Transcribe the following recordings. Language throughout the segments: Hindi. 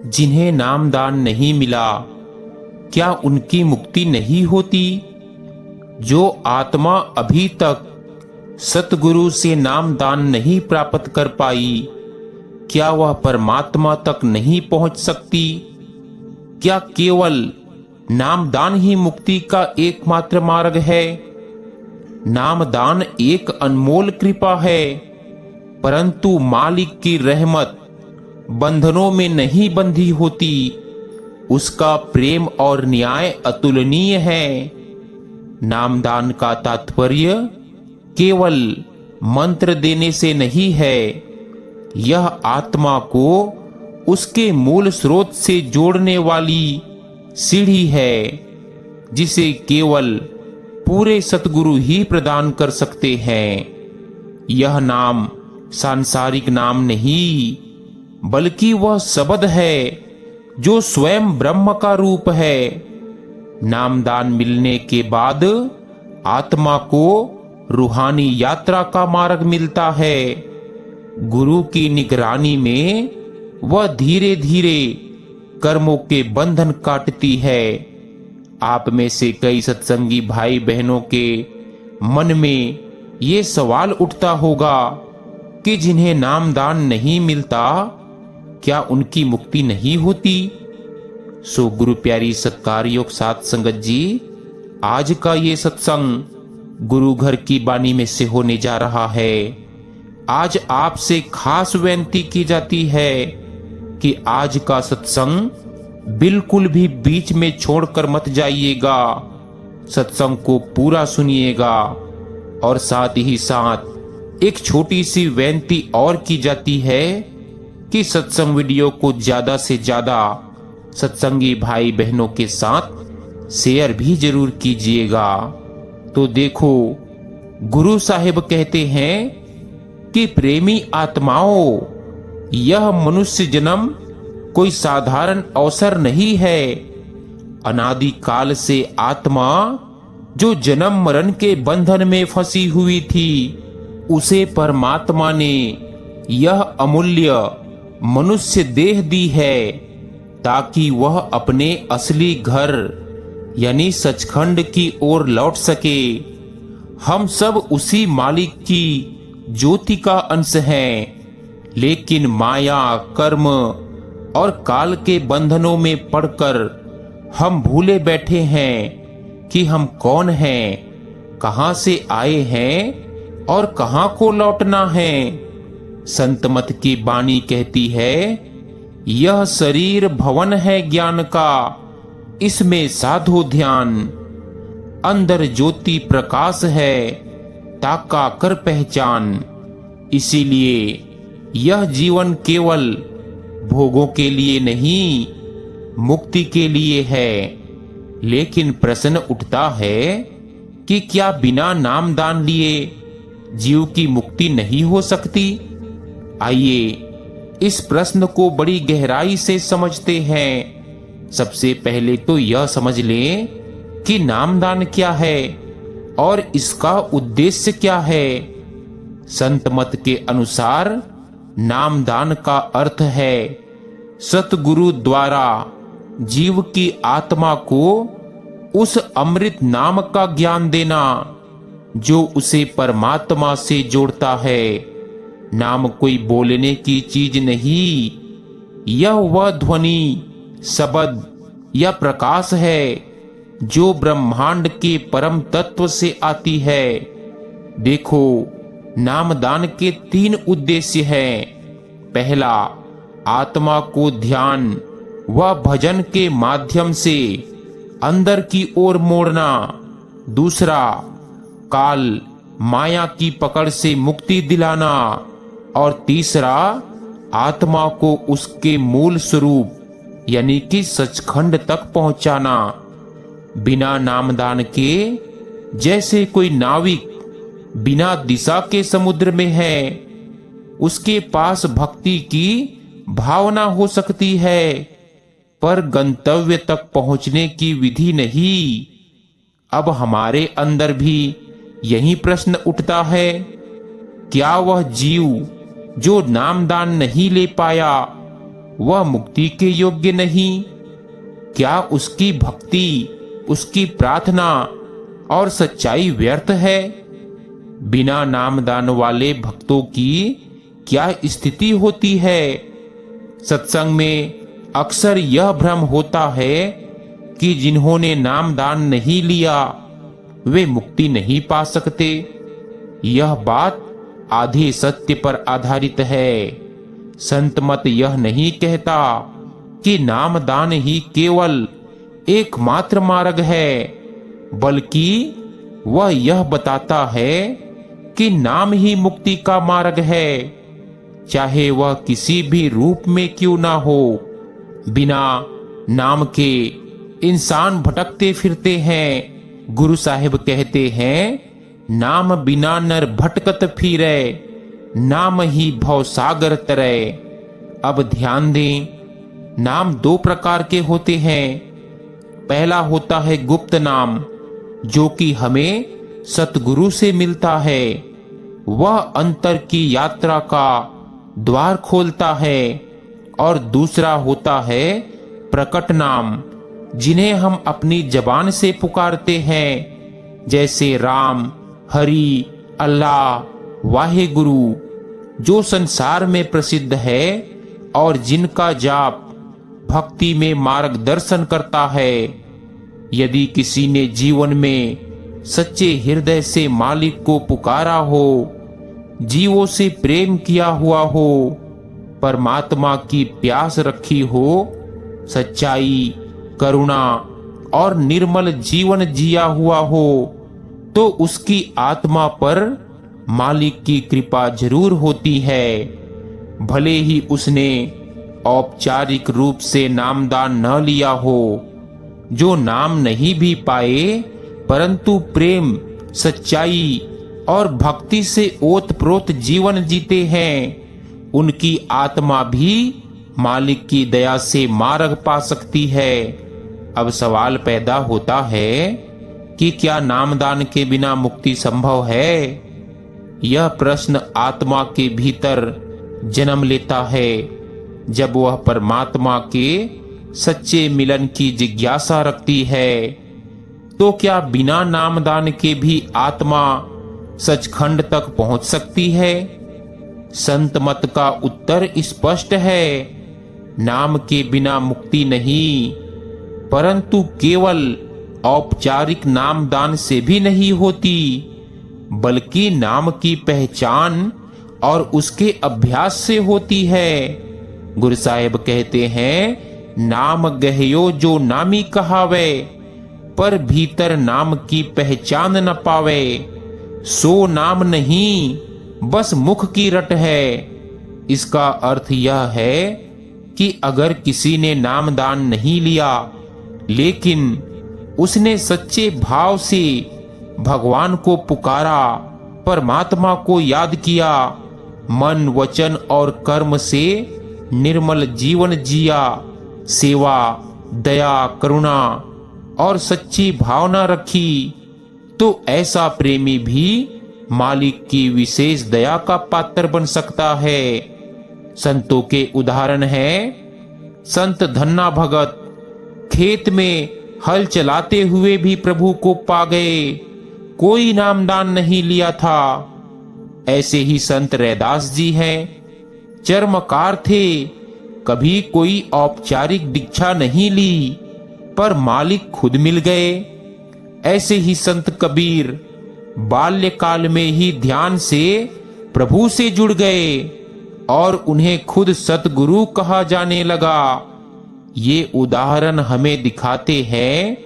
जिन्हें नामदान नहीं मिला, क्या उनकी मुक्ति नहीं होती? जो आत्मा अभी तक सतगुरु से नामदान नहीं प्राप्त कर पाई, क्या वह परमात्मा तक नहीं पहुंच सकती? क्या केवल नामदान ही मुक्ति का एकमात्र मार्ग है? नामदान एक अनमोल कृपा है, परंतु मालिक की रहमत बंधनों में नहीं बंधी होती। उसका प्रेम और न्याय अतुलनीय है। नामदान का तात्पर्य केवल मंत्र देने से नहीं है, यह आत्मा को उसके मूल स्रोत से जोड़ने वाली सीढ़ी है, जिसे केवल पूरे सतगुरु ही प्रदान कर सकते हैं। यह नाम सांसारिक नाम नहीं, बल्कि वह शब्द है जो स्वयं ब्रह्म का रूप है। नामदान मिलने के बाद आत्मा को रूहानी यात्रा का मार्ग मिलता है। गुरु की निगरानी में वह धीरे धीरे कर्मों के बंधन काटती है। आप में से कई सत्संगी भाई बहनों के मन में ये सवाल उठता होगा कि जिन्हें नामदान नहीं मिलता, क्या उनकी मुक्ति नहीं होती? सो गुरु प्यारी सत्कार योग साध संगत जी, आज का ये सत्संग गुरु घर की बानी में से होने जा रहा है। आज आपसे खास विनती की जाती है कि आज का सत्संग बिल्कुल भी बीच में छोड़कर मत जाइएगा। सत्संग को पूरा सुनिएगा। और साथ ही साथ एक छोटी सी विनती और की जाती है कि सत्संग वीडियो को ज्यादा से ज्यादा सत्संगी भाई बहनों के साथ शेयर भी जरूर कीजिएगा। तो देखो, गुरु साहिब कहते हैं कि प्रेमी आत्माओं, यह मनुष्य जन्म कोई साधारण अवसर नहीं है। अनादि काल से आत्मा जो जन्म मरण के बंधन में फंसी हुई थी, उसे परमात्मा ने यह अमूल्य मनुष्य देह दी है, ताकि वह अपने असली घर यानी सचखंड की ओर लौट सके। हम सब उसी मालिक की ज्योति का अंश हैं, लेकिन माया, कर्म और काल के बंधनों में पड़कर हम भूले बैठे हैं कि हम कौन हैं, कहां से आए हैं और कहां को लौटना है। संत मत की बानी कहती है, यह शरीर भवन है ज्ञान का, इसमें साधो ध्यान। अंदर ज्योति प्रकाश है, ताका कर पहचान। इसीलिए यह जीवन केवल भोगों के लिए नहीं, मुक्ति के लिए है। लेकिन प्रश्न उठता है कि क्या बिना नामदान लिए जीव की मुक्ति नहीं हो सकती? आइए इस प्रश्न को बड़ी गहराई से समझते हैं। सबसे पहले तो यह समझ लें कि नामदान क्या है और इसका उद्देश्य क्या है। संत मत के अनुसार नामदान का अर्थ है सतगुरु द्वारा जीव की आत्मा को उस अमृत नाम का ज्ञान देना जो उसे परमात्मा से जोड़ता है। नाम कोई बोलने की चीज नहीं, यह वह ध्वनि, शब्द या प्रकाश है जो ब्रह्मांड के परम तत्व से आती है। देखो, नामदान के 3 उद्देश्य हैं। पहला, आत्मा को ध्यान व भजन के माध्यम से अंदर की ओर मोड़ना। दूसरा, काल माया की पकड़ से मुक्ति दिलाना। और तीसरा, आत्मा को उसके मूल स्वरूप यानी कि सचखंड तक पहुंचाना। बिना नामदान के जैसे कोई नाविक बिना दिशा के समुद्र में है, उसके पास भक्ति की भावना हो सकती है, पर गंतव्य तक पहुंचने की विधि नहीं। अब हमारे अंदर भी यही प्रश्न उठता है, क्या वह जीव जो नामदान नहीं ले पाया, वह मुक्ति के योग्य नहीं? क्या उसकी भक्ति, उसकी प्रार्थना और सच्चाई व्यर्थ है? बिना नामदान वाले भक्तों की क्या स्थिति होती है? सत्संग में अक्सर यह भ्रम होता है कि जिन्होंने नामदान नहीं लिया वे मुक्ति नहीं पा सकते। यह बात आधे सत्य पर आधारित है। संत मत यह नहीं कहता कि नामदान ही केवल एकमात्र मार्ग है, बल्कि वह यह बताता है कि नाम ही मुक्ति का मार्ग है, चाहे वह किसी भी रूप में क्यों ना हो। बिना नाम के इंसान भटकते फिरते हैं। गुरु साहिब कहते हैं, नाम बिना नर भटकत फिरे, नाम ही भव सागर तरे। अब ध्यान दें, नाम दो प्रकार के होते हैं। पहला होता है गुप्त नाम, जो कि हमें सतगुरु से मिलता है। वह अंतर की यात्रा का द्वार खोलता है। और दूसरा होता है प्रकट नाम, जिन्हें हम अपनी जबान से पुकारते हैं, जैसे राम, हरि, अल्लाह, वाहे गुरु, जो संसार में प्रसिद्ध है और जिनका जाप भक्ति में मार्गदर्शन करता है। यदि किसी ने जीवन में सच्चे हृदय से मालिक को पुकारा हो, जीवों से प्रेम किया हुआ हो, परमात्मा की प्यास रखी हो, सच्चाई, करुणा और निर्मल जीवन जिया हुआ हो, तो उसकी आत्मा पर मालिक की कृपा जरूर होती है। भले ही उसने औपचारिक रूप से नामदान न लिया हो। जो नाम नहीं भी पाए, परंतु प्रेम, सच्चाई और भक्ति से ओतप्रोत जीवन जीते हैं, उनकी आत्मा भी मालिक की दया से मार्ग पा सकती है। अब सवाल पैदा होता है कि क्या नामदान के बिना मुक्ति संभव है? यह प्रश्न आत्मा के भीतर जन्म लेता है जब वह परमात्मा के सच्चे मिलन की जिज्ञासा रखती है। तो क्या बिना नामदान के भी आत्मा सचखंड तक पहुंच सकती है? संत मत का उत्तर स्पष्ट है, नाम के बिना मुक्ति नहीं, परंतु केवल औपचारिक नामदान से भी नहीं होती, बल्कि नाम की पहचान और उसके अभ्यास से होती है। गुरु साहिब कहते हैं, नाम गहयो जो नामी कहावे, पर भीतर नाम की पहचान न पावे। सो नाम नहीं, बस मुख की रट है। इसका अर्थ यह है कि अगर किसी ने नामदान नहीं लिया, लेकिन उसने सच्चे भाव से भगवान को पुकारा, परमात्मा को याद किया, मन, वचन और कर्म से निर्मल जीवन जिया, सेवा, दया, करुणा और सच्ची भावना रखी, तो ऐसा प्रेमी भी मालिक की विशेष दया का पात्र बन सकता है। संतों के उदाहरण हैं, संत धन्ना भगत खेत में हल चलाते हुए भी प्रभु को पा गए, कोई नामदान नहीं लिया था। ऐसे ही संत रैदास जी हैं, चर्मकार थे, कभी कोई औपचारिक दीक्षा नहीं ली, पर मालिक खुद मिल गए। ऐसे ही संत कबीर बाल्यकाल में ही ध्यान से प्रभु से जुड़ गए और उन्हें खुद सतगुरु कहा जाने लगा। ये उदाहरण हमें दिखाते हैं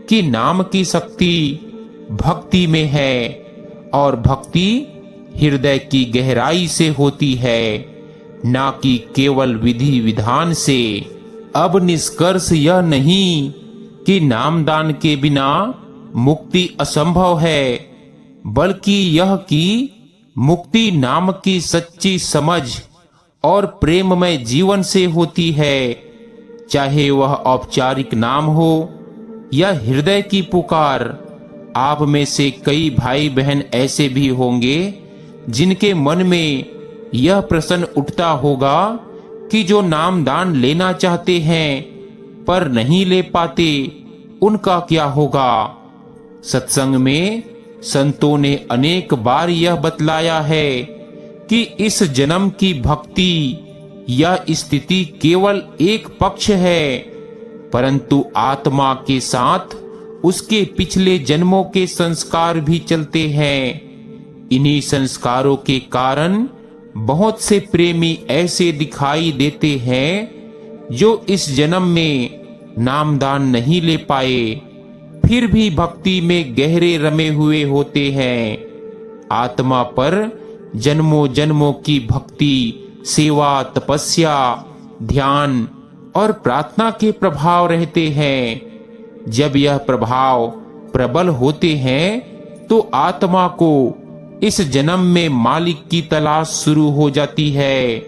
कि नाम की शक्ति भक्ति में है और भक्ति हृदय की गहराई से होती है, ना कि केवल विधि विधान से। अब निष्कर्ष यह नहीं कि नामदान के बिना मुक्ति असंभव है, बल्कि यह कि मुक्ति नाम की सच्ची समझ और प्रेममय जीवन से होती है, चाहे वह औपचारिक नाम हो या हृदय की पुकार। आप में से कई भाई बहन ऐसे भी होंगे जिनके मन में यह प्रश्न उठता होगा कि जो नामदान लेना चाहते हैं पर नहीं ले पाते, उनका क्या होगा। सत्संग में संतों ने अनेक बार यह बतलाया है कि इस जन्म की भक्ति या स्थिति केवल एक पक्ष है, परंतु आत्मा के साथ उसके पिछले जन्मों के संस्कार भी चलते हैं। इन्हीं संस्कारों के कारण बहुत से प्रेमी ऐसे दिखाई देते हैं जो इस जन्म में नामदान नहीं ले पाए, फिर भी भक्ति में गहरे रमे हुए होते हैं। आत्मा पर जन्मों जन्मों की भक्ति, सेवा, तपस्या, ध्यान और प्रार्थना के प्रभाव रहते हैं। जब यह प्रभाव प्रबल होते हैं तो आत्मा को इस जन्म में मालिक की तलाश शुरू हो जाती है,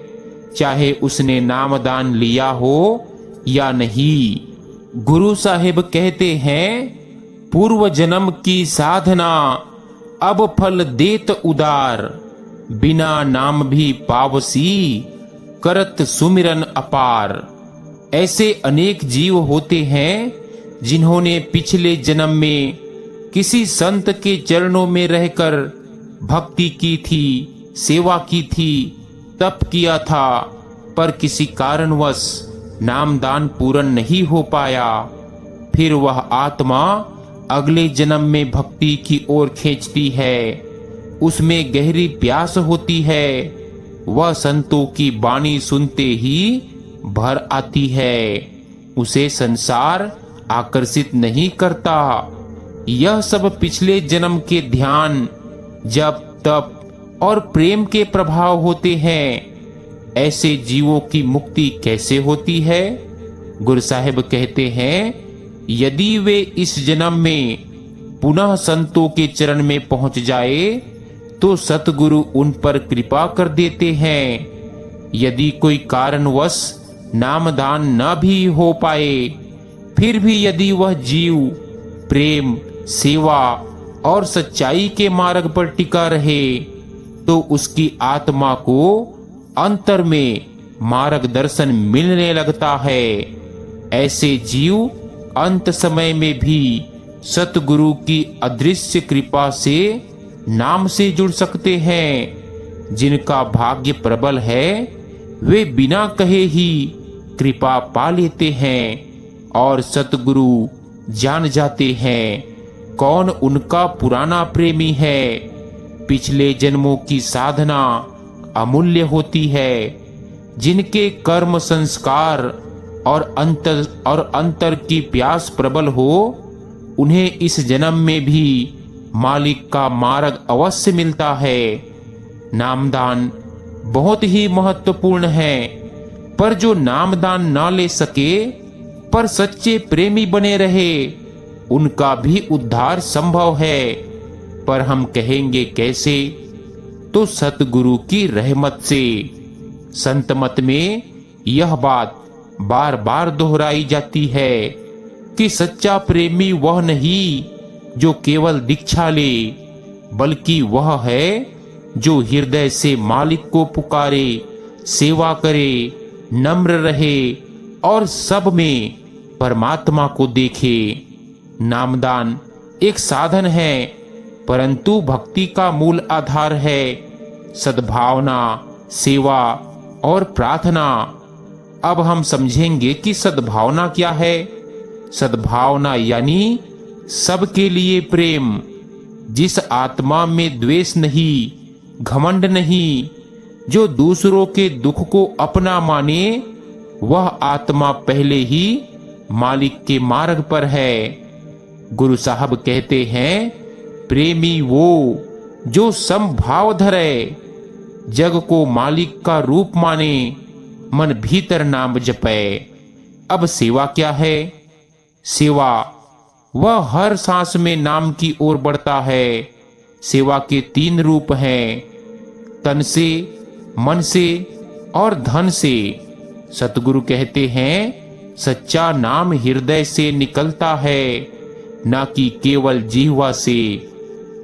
चाहे उसने नामदान लिया हो या नहीं। गुरु साहिब कहते हैं, पूर्व जन्म की साधना अब फल देत उदार, बिना नाम भी पावसी करत सुमिरन अपार। ऐसे अनेक जीव होते हैं जिन्होंने पिछले जन्म में किसी संत के चरणों में रहकर भक्ति की थी, सेवा की थी, तप किया था, पर किसी कारणवश नामदान पूर्ण नहीं हो पाया। फिर वह आत्मा अगले जन्म में भक्ति की ओर खींचती है, उसमें गहरी प्यास होती है, वह संतों की वाणी सुनते ही भर आती है, उसे संसार आकर्षित नहीं करता। यह सब पिछले जन्म के ध्यान, जप, तप और प्रेम के प्रभाव होते हैं। ऐसे जीवों की मुक्ति कैसे होती है? गुरु साहिब कहते हैं, यदि वे इस जन्म में पुनः संतों के चरण में पहुंच जाए तो सतगुरु उन पर कृपा कर देते हैं। यदि कोई कारणवश नामदान न भी हो पाए, फिर भी यदि वह जीव प्रेम, सेवा और सच्चाई के मार्ग पर टिका रहे तो उसकी आत्मा को अंतर में मार्गदर्शन मिलने लगता है। ऐसे जीव अंत समय में भी सतगुरु की अदृश्य कृपा से नाम से जुड़ सकते हैं। जिनका भाग्य प्रबल है वे बिना कहे ही कृपा पा लेते हैं और सतगुरु जान जाते हैं कौन उनका पुराना प्रेमी है। पिछले जन्मों की साधना अमूल्य होती है। जिनके कर्म, संस्कार और अंतर की प्यास प्रबल हो, उन्हें इस जन्म में भी मालिक का मार्ग अवश्य मिलता है। नामदान बहुत ही महत्वपूर्ण है, पर जो नामदान ना ले सके पर सच्चे प्रेमी बने रहे, उनका भी उद्धार संभव है। पर हम कहेंगे कैसे? तो सतगुरु की रहमत से। संत मत में यह बात बार बार दोहराई जाती है कि सच्चा प्रेमी वह नहीं जो केवल दीक्षा ले, बल्कि वह है जो हृदय से मालिक को पुकारे, सेवा करे, नम्र रहे और सब में परमात्मा को देखे। नामदान एक साधन है, परंतु भक्ति का मूल आधार है सद्भावना, सेवा और प्रार्थना। अब हम समझेंगे कि सद्भावना क्या है। सद्भावना यानी सबके लिए प्रेम। जिस आत्मा में द्वेष नहीं, घमंड नहीं, जो दूसरों के दुख को अपना माने, वह आत्मा पहले ही मालिक के मार्ग पर है। गुरु साहब कहते हैं, प्रेमी वो जो समभाव धरे, जग को मालिक का रूप माने, मन भीतर नाम जपे। अब सेवा क्या है? सेवा वह हर सांस में नाम की ओर बढ़ता है। सेवा के 3 रूप हैं, तन से, मन से और धन से। सतगुरु कहते हैं, सच्चा नाम हृदय से निकलता है, न कि केवल जीवा से।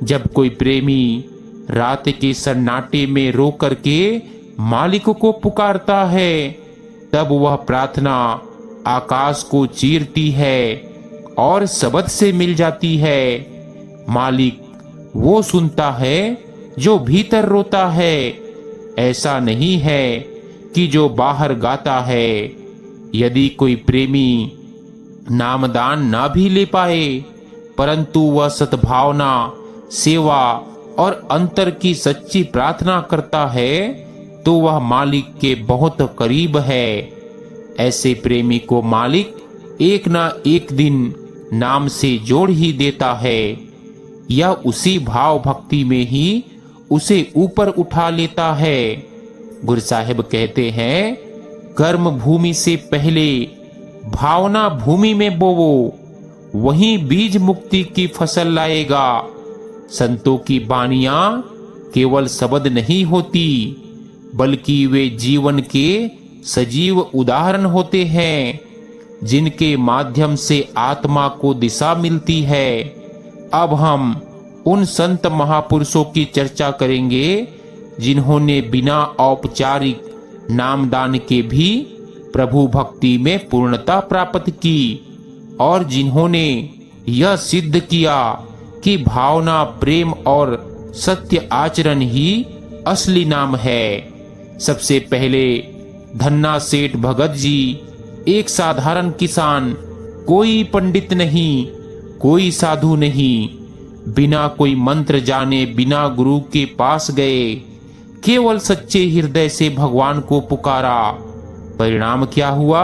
जब कोई प्रेमी रात के सन्नाटे में रो करके मालिक को पुकारता है तब वह प्रार्थना आकाश को चीरती है और शब्द से मिल जाती है। मालिक वो सुनता है जो भीतर रोता है, ऐसा नहीं है कि जो बाहर गाता है। यदि कोई प्रेमी नामदान ना भी ले पाए, परंतु वह सद्भावना, सेवा और अंतर की सच्ची प्रार्थना करता है, तो वह मालिक के बहुत करीब है। ऐसे प्रेमी को मालिक एक ना एक दिन नाम से जोड़ ही देता है, या उसी भाव भक्ति में ही उसे ऊपर उठा लेता है। गुरु साहिब कहते हैं, कर्म भूमि से पहले भावना भूमि में बोवो, वहीं बीज मुक्ति की फसल लाएगा। संतों की बानियां केवल शब्द नहीं होती, बल्कि वे जीवन के सजीव उदाहरण होते हैं, जिनके माध्यम से आत्मा को दिशा मिलती है। अब हम उन संत महापुरुषों की चर्चा करेंगे जिन्होंने बिना औपचारिक नामदान के भी प्रभु भक्ति में पूर्णता प्राप्त की, और जिन्होंने यह सिद्ध किया कि भावना, प्रेम और सत्य आचरण ही असली नाम है। सबसे पहले धन्ना सेठ भगत जी, एक साधारण किसान, कोई पंडित नहीं, कोई साधु नहीं, बिना कोई मंत्र जाने, बिना गुरु के पास गए, केवल सच्चे हृदय से भगवान को पुकारा। परिणाम क्या हुआ?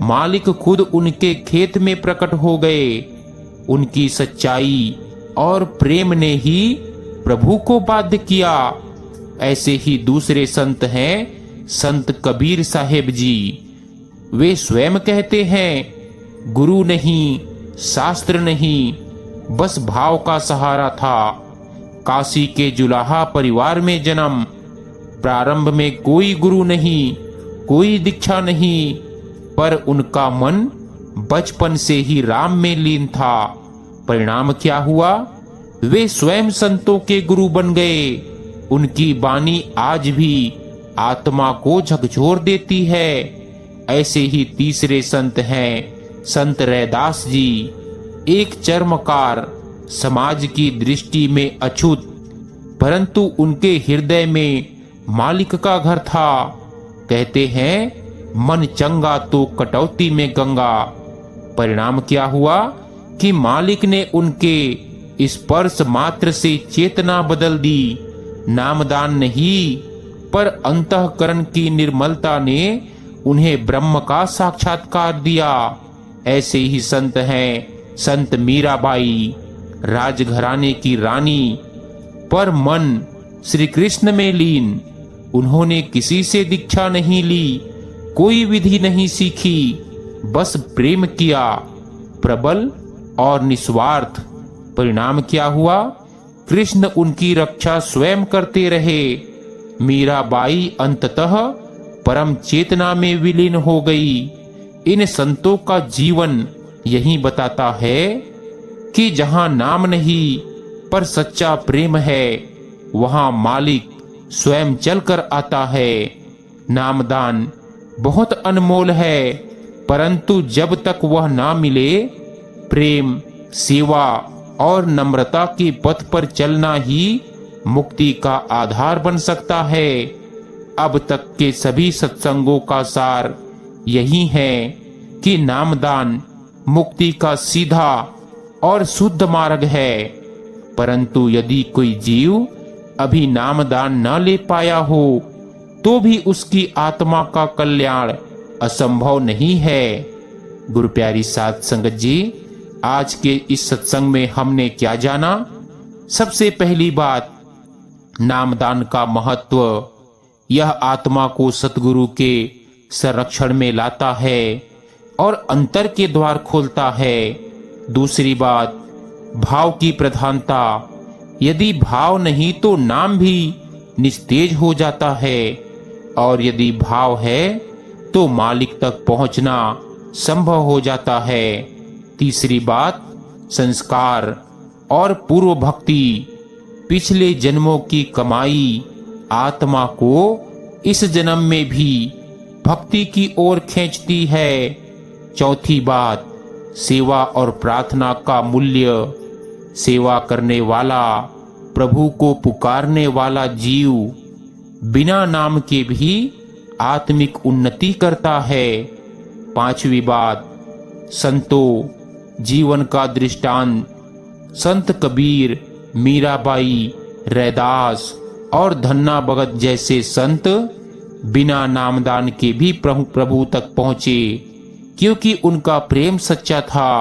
मालिक खुद उनके खेत में प्रकट हो गए। उनकी सच्चाई और प्रेम ने ही प्रभु को बाध्य किया। ऐसे ही दूसरे संत हैं संत कबीर साहेब जी। वे स्वयं कहते हैं, गुरु नहीं, शास्त्र नहीं, बस भाव का सहारा था। काशी के जुलाहा परिवार में जन्म। प्रारंभ में कोई गुरु नहीं, कोई दीक्षा नहीं, पर उनका मन बचपन से ही राम में लीन था। परिणाम क्या हुआ? वे स्वयं संतों के गुरु बन गए। उनकी वाणी आज भी आत्मा को झकझोर देती है। ऐसे ही तीसरे संत हैं संत रैदास जी, एक चर्मकार, समाज की दृष्टि में अछूत, परंतु उनके हृदय में मालिक का घर था। कहते हैं, मन चंगा तो कटौती में गंगा। परिणाम क्या हुआ कि मालिक ने उनके स्पर्श मात्र से चेतना बदल दी। नामदान नहीं, पर अंतःकरण की निर्मलता ने उन्हें ब्रह्म का साक्षात्कार दिया। ऐसे ही संत हैं संत मीराबाई, राजघराने की रानी, पर मन श्री कृष्ण में लीन। उन्होंने किसी से दीक्षा नहीं ली, कोई विधि नहीं सीखी, बस प्रेम किया, प्रबल और निस्वार्थ। परिणाम क्या हुआ? कृष्ण उनकी रक्षा स्वयं करते रहे। मीराबाई अंततः परम चेतना में विलीन हो गई। इन संतों का जीवन यही बताता है कि जहां नाम नहीं, पर सच्चा प्रेम है, वहां मालिक स्वयं चलकर आता है। नामदान बहुत अनमोल है, परंतु जब तक वह ना मिले, प्रेम, सेवा और नम्रता के पथ पर चलना ही मुक्ति का आधार बन सकता है। अब तक के सभी सत्संगों का सार यही है कि नामदान मुक्ति का सीधा और शुद्ध मार्ग है। परंतु यदि कोई जीव अभी नामदान न ले पाया हो, तो भी उसकी आत्मा का कल्याण असंभव नहीं है। गुरु प्यारी साध संगत जी, आज के इस सत्संग में हमने क्या जाना? सबसे पहली बात, नामदान का महत्व। यह आत्मा को सतगुरु के संरक्षण में लाता है और अंतर के द्वार खोलता है। दूसरी बात, भाव की प्रधानता। यदि भाव नहीं तो नाम भी निस्तेज हो जाता है, और यदि भाव है तो मालिक तक पहुंचना संभव हो जाता है। तीसरी बात, संस्कार और पूर्व भक्ति। पिछले जन्मों की कमाई आत्मा को इस जन्म में भी भक्ति की ओर खींचती है। चौथी बात, सेवा और प्रार्थना का मूल्य। सेवा करने वाला, प्रभु को पुकारने वाला जीव बिना नाम के भी आत्मिक उन्नति करता है। पांचवी बात, संतों, जीवन का दृष्टांत संत कबीर, मीराबाई, रैदास और धन्ना भगत जैसे संत बिना नामदान के भी प्रभु तक पहुंचे, क्योंकि उनका प्रेम सच्चा था।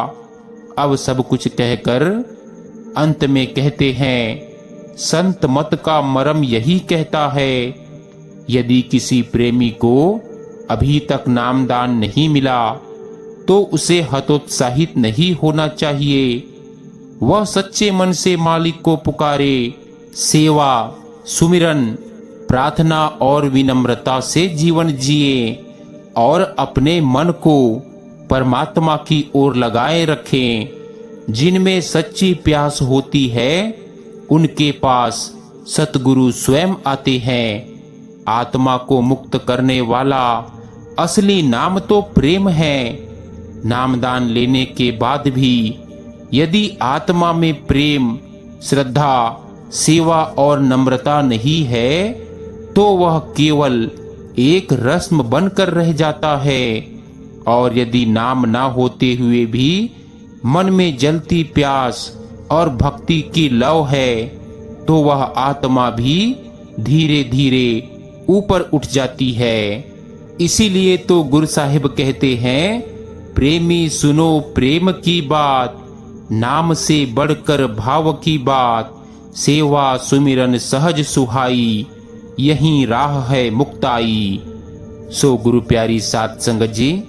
अब सब कुछ कहकर अंत में कहते हैं, संत मत का मर्म यही कहता है, यदि किसी प्रेमी को अभी तक नामदान नहीं मिला तो उसे हतोत्साहित नहीं होना चाहिए। वह सच्चे मन से मालिक को पुकारे, सेवा, सुमिरन, प्रार्थना और विनम्रता से जीवन जिए और अपने मन को परमात्मा की ओर लगाए रखें। जिनमें सच्ची प्यास होती है उनके पास सतगुरु स्वयं आते हैं। आत्मा को मुक्त करने वाला असली नाम तो प्रेम है। नामदान लेने के बाद भी यदि आत्मा में प्रेम, श्रद्धा, सेवा और नम्रता नहीं है तो वह केवल एक रस्म बनकर रह जाता है। और यदि नाम ना होते हुए भी मन में जलती प्यास और भक्ति की लौ है तो वह आत्मा भी धीरे धीरे ऊपर उठ जाती है। इसीलिए तो गुरु साहिब कहते हैं, प्रेमी सुनो प्रेम की बात, नाम से बढ़कर भाव की बात, सेवा सुमिरन सहज सुहाई, यही राह है मुक्ताई। सो गुरु प्यारी साध संगत जी,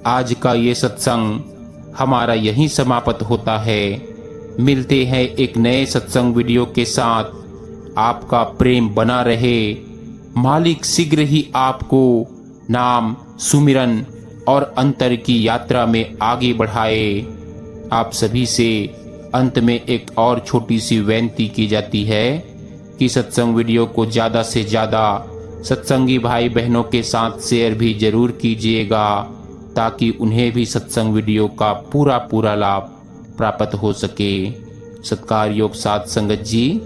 आज का ये सत्संग हमारा यहीं समाप्त होता है। मिलते हैं एक नए सत्संग वीडियो के साथ। आपका प्रेम बना रहे। मालिक शीघ्र ही आपको नाम, सुमिरन और अंतर की यात्रा में आगे बढ़ाए। आप सभी से अंत में एक और छोटी सी विनती की जाती है कि सत्संग वीडियो को ज़्यादा से ज़्यादा सत्संगी भाई बहनों के साथ शेयर भी जरूर कीजिएगा, ताकि उन्हें भी सत्संग वीडियो का पूरा लाभ प्राप्त हो सके। सत्कार योग साध संगत जी,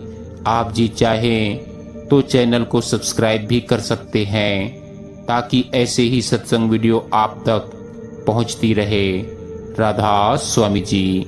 आप जी चाहें तो चैनल को सब्सक्राइब भी कर सकते हैं, ताकि ऐसे ही सत्संग वीडियो आप तक पहुंचती रहे। राधा स्वामी जी।